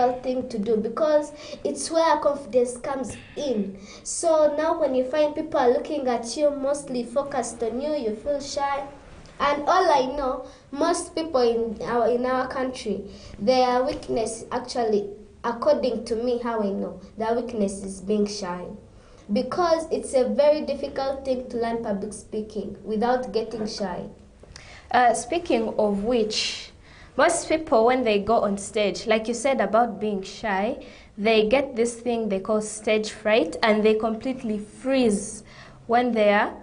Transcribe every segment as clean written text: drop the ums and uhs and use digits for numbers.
thing to do because it's where confidence comes in. So now when you find people are looking at you, mostly focused on you, you feel shy. And all I know, most people in our country, their weakness actually, according to me, how I know, their weakness is being shy. Because it's a very difficult thing to learn public speaking without getting shy. Speaking of which, most people, when they go on stage, like you said about being shy, they get this thing they call stage fright, and they completely freeze when they are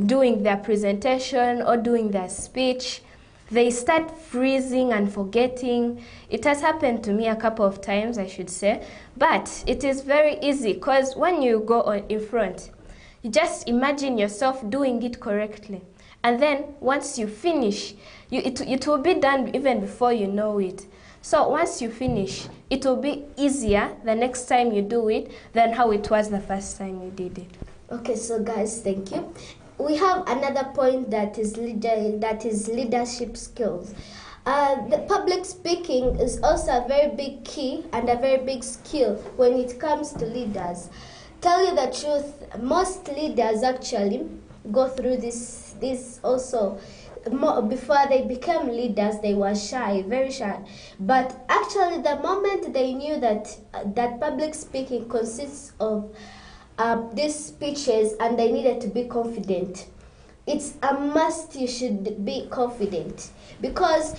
doing their presentation or doing their speech. They start freezing and forgetting. It has happened to me a couple of times, I should say. But it is very easy because when you go on in front, you just imagine yourself doing it correctly. And then once you finish, it will be done even before you know it. So once you finish, it will be easier the next time you do it than how it was the first time you did it. Okay, so guys, thank you. We have another point that is leadership skills. The public speaking is also a very big key and a very big skill when it comes to leaders. Tell you the truth, most leaders actually go through this also. Before they became leaders, they were shy, very shy. But actually, the moment they knew that public speaking consists of these speeches and they needed to be confident, it's a must you should be confident, because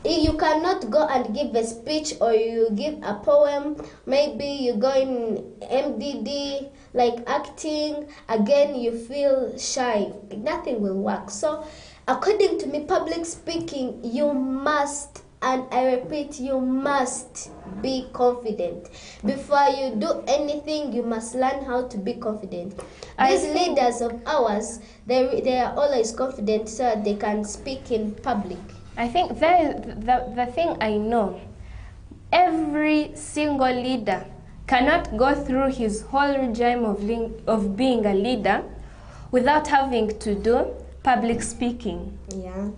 you cannot go and give a speech or you give a poem, maybe you go in MDD, like acting, again you feel shy, nothing will work. So according to me, public speaking, you must, and I repeat, you must be confident. Before you do anything, you must learn how to be confident. These leaders of ours, they are always confident so that they can speak in public. I think the thing I know, every single leader cannot go through his whole regime of being a leader without having to do public speaking. Yeah.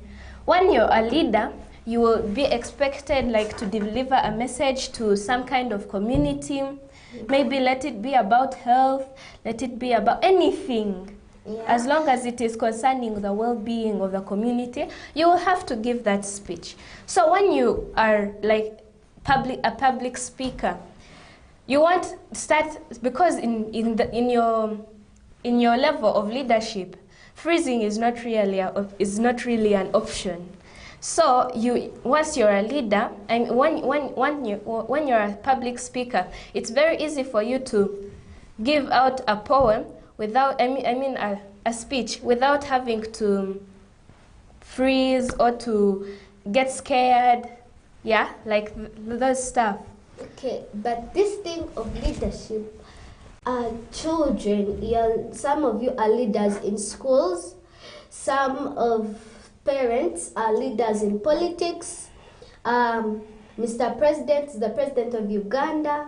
When you're a leader, you will be expected like to deliver a message to some kind of community. Maybe let it be about health, let it be about anything. Yeah. As long as it is concerning the well-being of the community, you will have to give that speech. So when you are like a public speaker, you want to start, because in your level of leadership, freezing is not really an option. So once you're a leader, and when you're a public speaker, it's very easy for you to give out a poem without, a speech without having to freeze or to get scared. Yeah, like those stuff. Okay, but this thing of leadership, children, some of you are leaders in schools, some of parents are leaders in politics. Mr. President is the president of Uganda.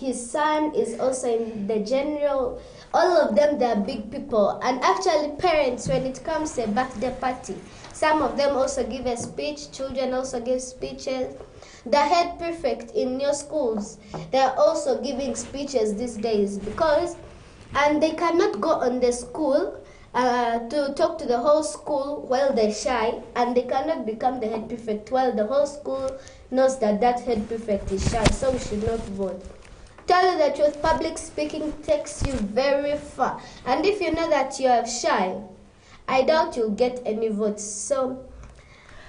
His son is also in the general. All of them, they are big people. And actually parents, when it comes to a birthday party, some of them also give a speech. Children also give speeches. The head prefect in your schools, they are also giving speeches these days and they cannot go on the school to talk to the whole school while they're shy, and they cannot become the head prefect while the whole school knows that head prefect is shy, so we should not vote. Tell you the truth, public speaking takes you very far, and if you know that you are shy, I doubt you'll get any votes. So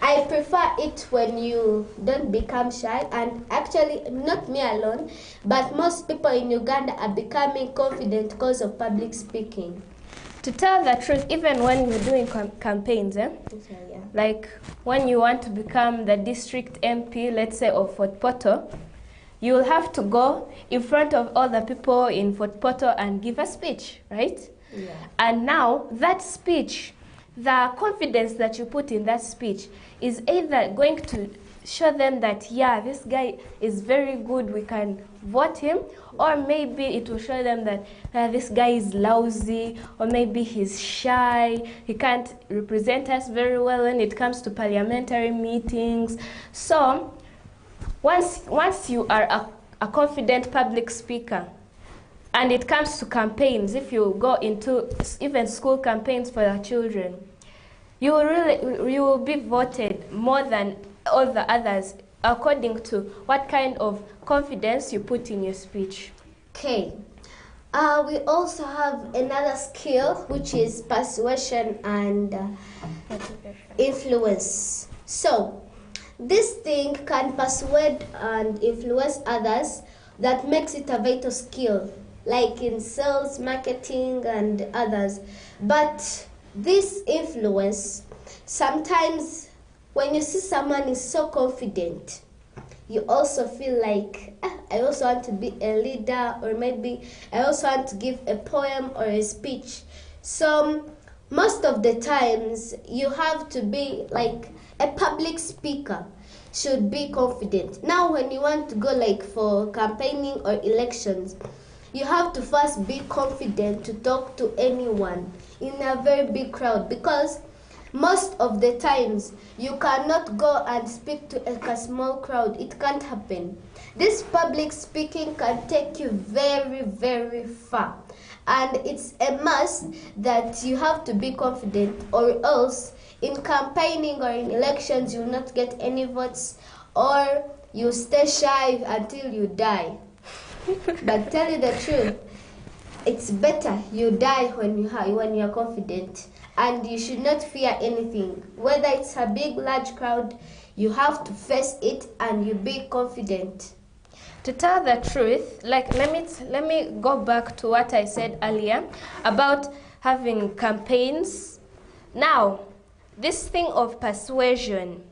I prefer it when you don't become shy, and actually not me alone, but most people in Uganda are becoming confident because of public speaking. To tell the truth, even when you're doing campaigns, Yeah. like when you want to become the district MP, let's say, of Fort Portal, you'll have to go in front of all the people in Fort Portal and give a speech, right? Yeah. And now that speech, the confidence that you put in that speech is either going to show them that, yeah, this guy is very good, we can vote him, or maybe it will show them that this guy is lousy, or maybe he's shy, he can't represent us very well when it comes to parliamentary meetings. So once you are a confident public speaker, and it comes to campaigns, if you go into even school campaigns for your children, you will be voted more than all the others according to what kind of confidence you put in your speech. Okay. We also have another skill, which is persuasion and influence. So, this thing can persuade and influence others. That makes it a vital skill, like in sales, marketing, and others. But this influence, sometimes when you see someone is so confident, you also feel like, I also want to be a leader, or maybe I also want to give a poem or a speech. So most of the times you have to be like a public speaker should be confident. Now when you want to go like for campaigning or elections, you have to first be confident to talk to anyone in a very big crowd, because most of the times you cannot go and speak to a small crowd. It can't happen. This public speaking can take you very, very far. And it's a must that you have to be confident, or else in campaigning or in elections you will not get any votes, or you stay shy until you die. But tell you the truth, it's better you die when you're confident. And you should not fear anything. Whether it's a big, large crowd, you have to face it and you be confident. To tell the truth, like let me go back to what I said earlier about having campaigns. Now, this thing of persuasion,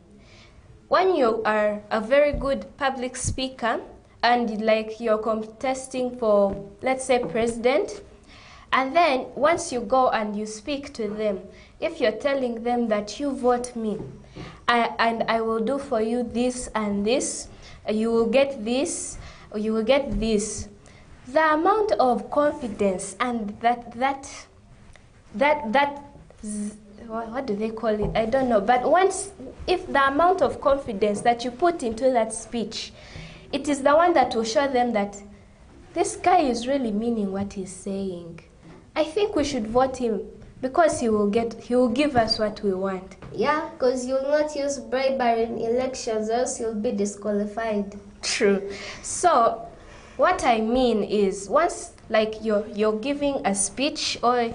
when you are a very good public speaker and like you're contesting for, let's say, president, and then once you go and you speak to them, if you're telling them that you vote me, and I will do for you this and this, you will get this, or you will get this, the amount of confidence and what do they call it? I don't know. But if the amount of confidence that you put into that speech, it is the one that will show them that this guy is really meaning what he's saying. I think we should vote him because he will give us what we want. Yeah, because you'll not use bribery in elections, else you'll be disqualified. True. So what I mean is, once like you're giving a speech, or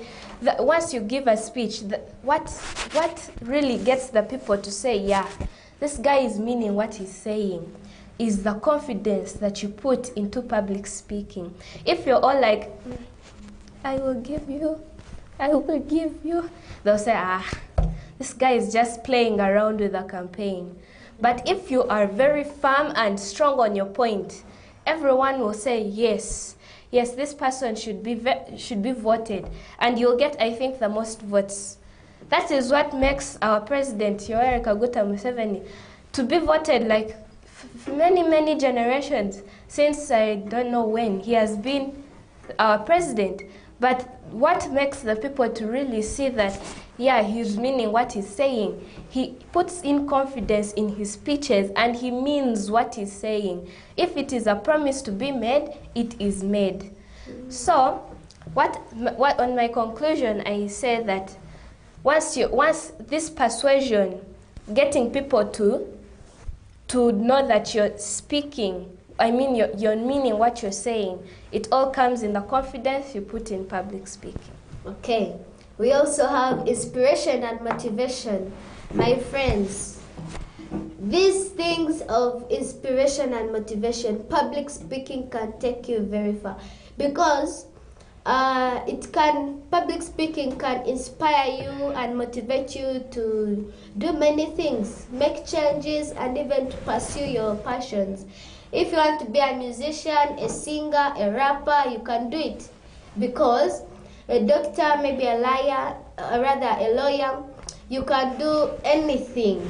once you give a speech, what really gets the people to say, yeah, this guy is meaning what he's saying, is the confidence that you put into public speaking. If you're all like, I will give you, they'll say, this guy is just playing around with the campaign. But if you are very firm and strong on your point, everyone will say, yes, this person should be voted. And you'll get, I think, the most votes. That is what makes our president, Yoweri Kaguta Museveni, to be voted like many, many generations. Since I don't know when, he has been our president. But what makes the people to really see that, yeah, he's meaning what he's saying, he puts in confidence in his speeches and he means what he's saying. If it is a promise to be made, it is made. So, what on my conclusion, I say that once this persuasion, getting people to know that you're speaking, I mean, you're meaning what you're saying, it all comes in the confidence you put in public speaking. Okay. We also have inspiration and motivation. My friends, these things of inspiration and motivation, public speaking can take you very far, because public speaking can inspire you and motivate you to do many things, make changes, and even to pursue your passions. If you want to be a musician, a singer, a rapper, you can do it, because a doctor, maybe a lawyer, you can do anything.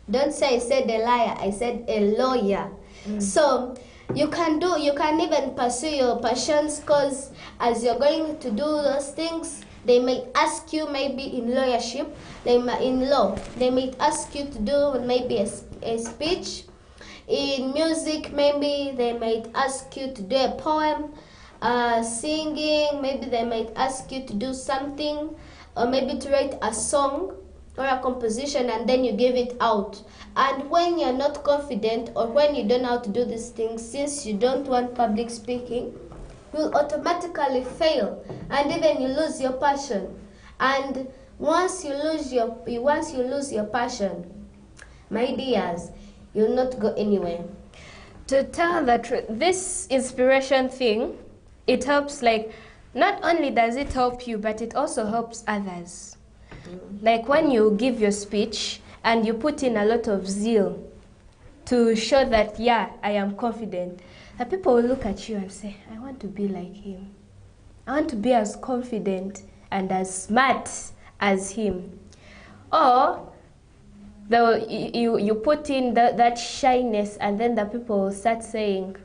Don't say I said a liar, I said a lawyer. So you can even pursue your passions, because as you're going to do those things, they may ask you maybe in lawyership, in law, they may ask you to do maybe a speech. In music, maybe they might ask you to do a poem. Singing, maybe they might ask you to do something, or maybe to write a song or a composition, and then you give it out. And when you're not confident, or when you don't know how to do these things, since you don't want public speaking, you'll automatically fail, and even you lose your passion. And once you lose your passion, my dears, you'll not go anywhere. To tell the truth, this inspiration thing, it helps, like, not only does it help you, but it also helps others. Like when you give your speech and you put in a lot of zeal to show that, yeah, I am confident, the people will look at you and say, I want to be like him. I want to be as confident and as smart as him. Or you put in that shyness, and then the people will start saying,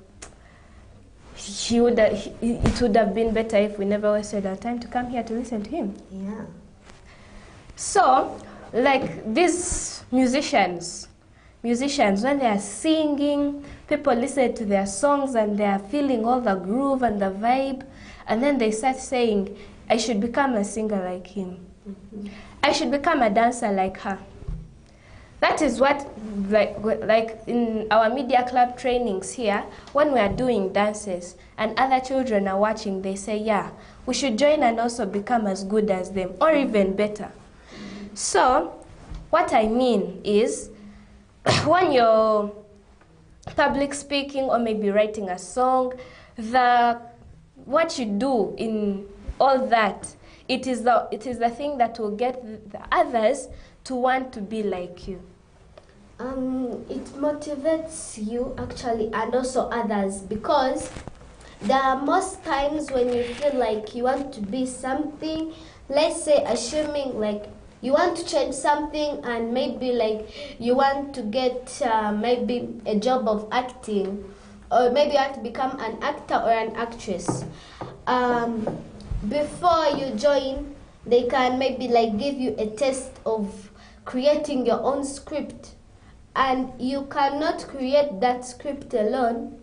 it would have been better if we never wasted our time to come here to listen to him. Yeah. So, like these musicians, when they are singing, people listen to their songs and they are feeling all the groove and the vibe, and then they start saying, I should become a singer like him. Mm-hmm. I should become a dancer like her. That is what, like in our media club trainings here, when we are doing dances and other children are watching, they say, yeah, we should join and also become as good as them, or even better. So, what I mean is, when you're public speaking or maybe writing a song, what you do in all that, it is the thing that will get the others to want to be like you. It motivates you actually, and also others, because there are most times when you feel like you want to be something. Let's say, assuming like you want to change something, and maybe like you want to get maybe a job of acting, or maybe you want to become an actor or an actress. Before you join, they can maybe like give you a test of creating your own script, and you cannot create that script alone,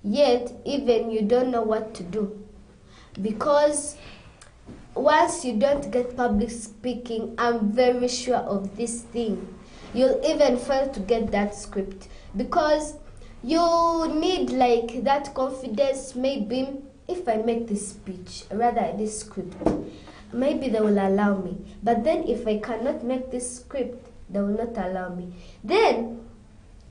yet even you don't know what to do, because once you don't get public speaking, I'm very sure of this thing, you'll even fail to get that script, because you need like that confidence. Maybe if I make this speech, rather this script, maybe they will allow me. But then if I cannot make this script, they will not allow me. Then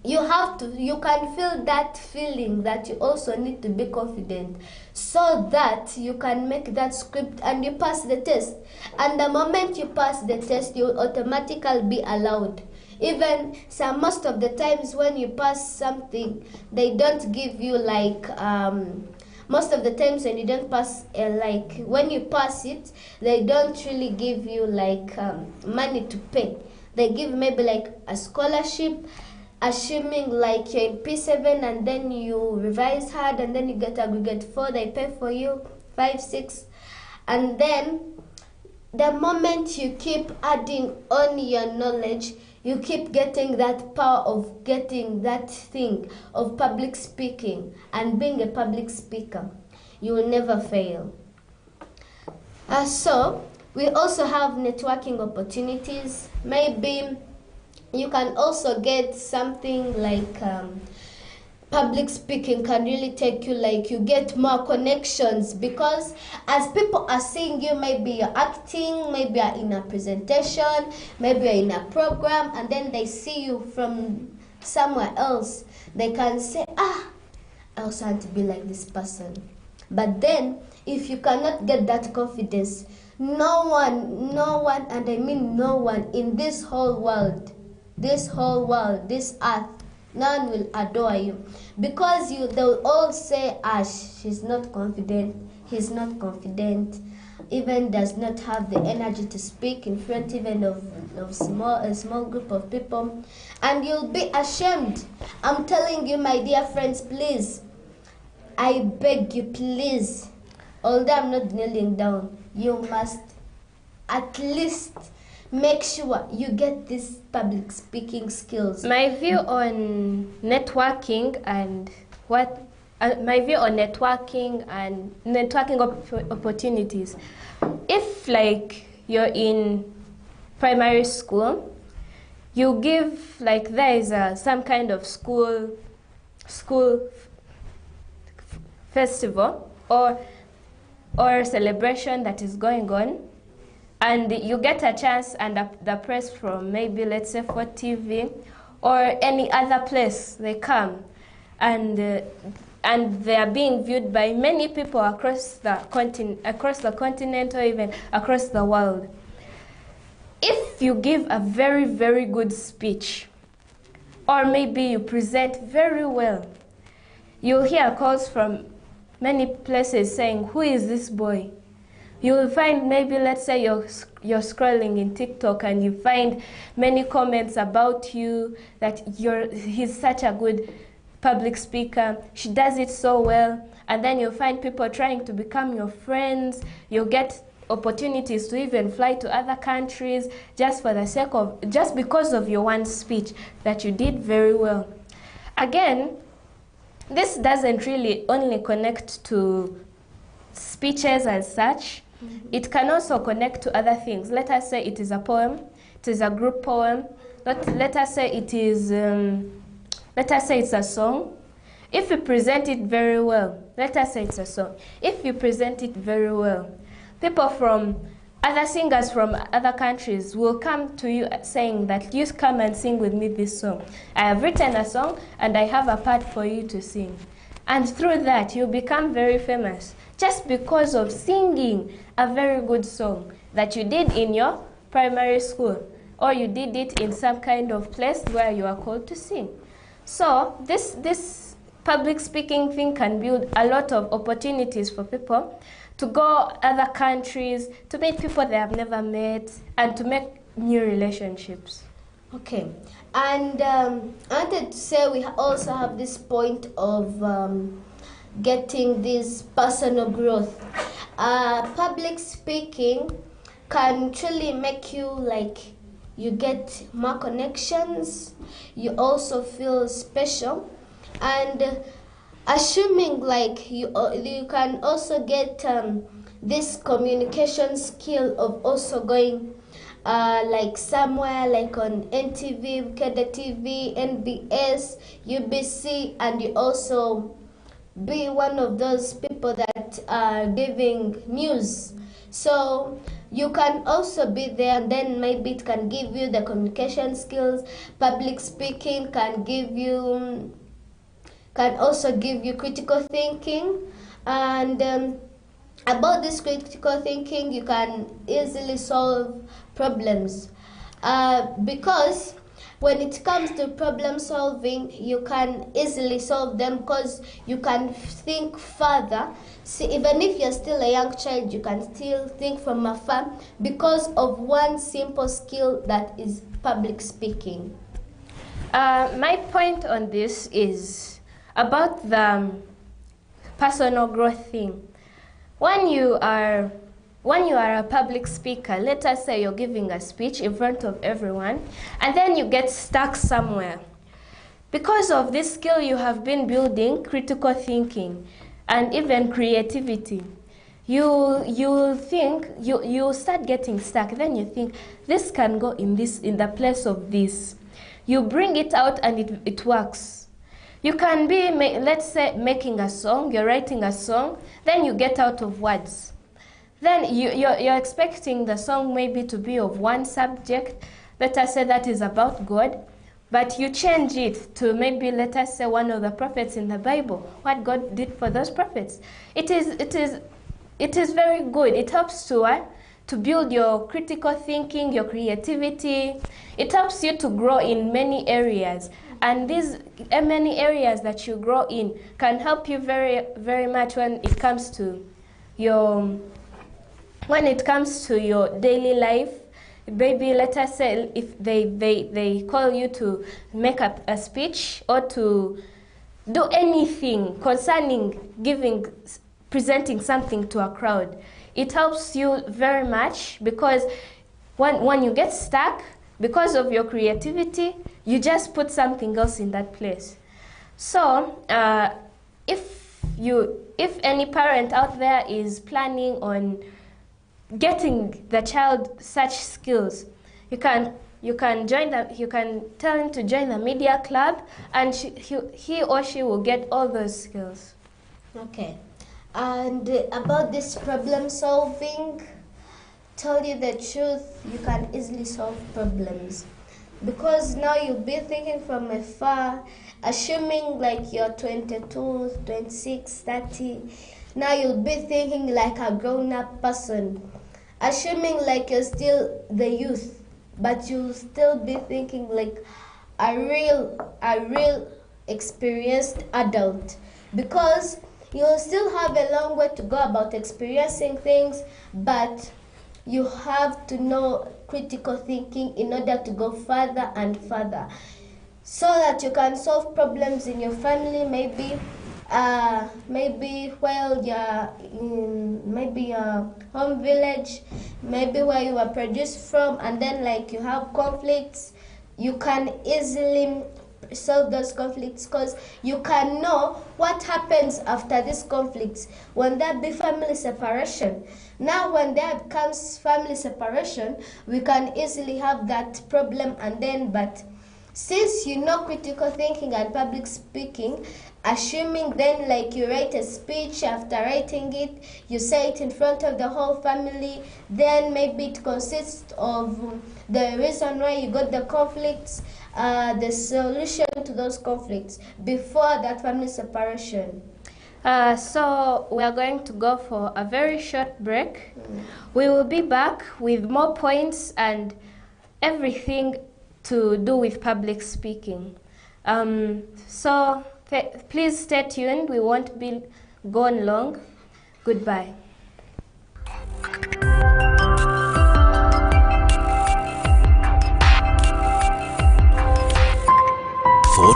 you can feel that feeling that you also need to be confident, so that you can make that script and you pass the test. And the moment you pass the test, you will automatically be allowed. Even most of the times when you pass something, they don't give you like most of the times when you don't pass, like when you pass it, they don't really give you like money to pay. They give maybe like a scholarship, assuming like you're in P7 and then you revise hard and then you get aggregate 4, they pay for you 5, 6. And then the moment you keep adding on your knowledge, you keep getting that power of getting that thing of public speaking and being a public speaker. You will never fail. So, we also have networking opportunities. Maybe you can also get something like public speaking can really take you, like you get more connections, because as people are seeing you, maybe you're acting, maybe you're in a presentation, maybe you're in a program, and then they see you from somewhere else. They can say, I also want to be like this person. But then, if you cannot get that confidence, no one, and I mean no one in this whole world, this earth, none will adore you, because they'll all say, she's not confident, he's not confident, even does not have the energy to speak in front even of a small group of people, and you'll be ashamed. I'm telling you, my dear friends, please, I beg you, please, although I'm not kneeling down, you must at least make sure you get these public speaking skills? My view on networking and opportunities. If like you're in primary school, you give like there is some kind of school festival or celebration that is going on, and you get a chance, and the press from maybe let's say for TV or any other place, they come and they are being viewed by many people across the continent or even across the world. If you give a very, very good speech, or maybe you present very well, you'll hear calls from many places saying, "Who is this boy?" You will find maybe, let's say you're scrolling in TikTok and you find many comments about you, that he's such a good public speaker, she does it so well, and then you'll find people trying to become your friends. You'll get opportunities to even fly to other countries just because of your one speech that you did very well. Again, this doesn't really only connect to speeches as such. Mm-hmm. It can also connect to other things. Let us say it is a poem, it is a group poem. Let us say it is, let us say it's a song. If you present it very well, let us say it's a song. If you present it very well, people from other singers from other countries will come to you saying that you come and sing with me this song. I have written a song and I have a part for you to sing. And through that, you become very famous just because of singing a very good song that you did in your primary school, or you did it in some kind of place where you are called to sing. So this public speaking thing can build a lot of opportunities for people to go other countries, to meet people they have never met, and to make new relationships. Okay, and I wanted to say we also have this point of getting this personal growth. Public speaking can truly make you like you get more connections. You also feel special, and assuming like you can also get this communication skill of also going like somewhere like on NTV, Ukeda TV, NBS, UBC, and you also be one of those people that are giving news. So you can also be there, and then maybe it can give you the communication skills. Public speaking can also give you critical thinking, and about this critical thinking, you can easily solve problems because when it comes to problem solving, you can easily solve them because you can think further. See, even if you're still a young child, you can still think from afar because of one simple skill that is public speaking. My point on this is about the personal growth thing. When you are a public speaker, let us say you're giving a speech in front of everyone, and then you get stuck somewhere. Because of this skill you have been building, critical thinking, and even creativity, you start getting stuck. Then you think, this can go in the place of this. You bring it out and it works. You can be, let's say, making a song, you're writing a song, then you get out of words. Then you're expecting the song maybe to be of one subject, let us say that is about God, but you change it to maybe, let us say, one of the prophets in the Bible, what God did for those prophets. It is very good. It helps to build your critical thinking, your creativity. It helps you to grow in many areas. And these many areas that you grow in can help you very, very much when it comes to your daily life. Maybe let us say if they call you to make a speech or to do anything concerning presenting something to a crowd. It helps you very much because when you get stuck, because of your creativity, you just put something else in that place. So if any parent out there is planning on getting the child such skills, you can tell him to join the media club, and he or she will get all those skills. Okay. And about this problem solving, tell you the truth, you can easily solve problems. Because now you'll be thinking from afar, assuming like you're 22, 26, 30. Now you'll be thinking like a grown-up person. Assuming like you're still the youth, but you'll still be thinking like a real experienced adult. Because you'll still have a long way to go about experiencing things, but you have to know critical thinking in order to go further and further, so that you can solve problems in your family, maybe while you're in maybe your home village, maybe where you were produced from, and then like you have conflicts, you can easily solve those conflicts because you can know what happens after these conflicts when there be family separation. Now when there comes family separation, we can easily have that problem, and then but since you know critical thinking and public speaking, assuming then like you write a speech, after writing it, you say it in front of the whole family, then maybe it consists of the reason why you got the conflicts, the solution to those conflicts before that family separation. So we are going to go for a very short break. We will be back with more points and everything to do with public speaking. So please stay tuned. We won't be gone long. Goodbye.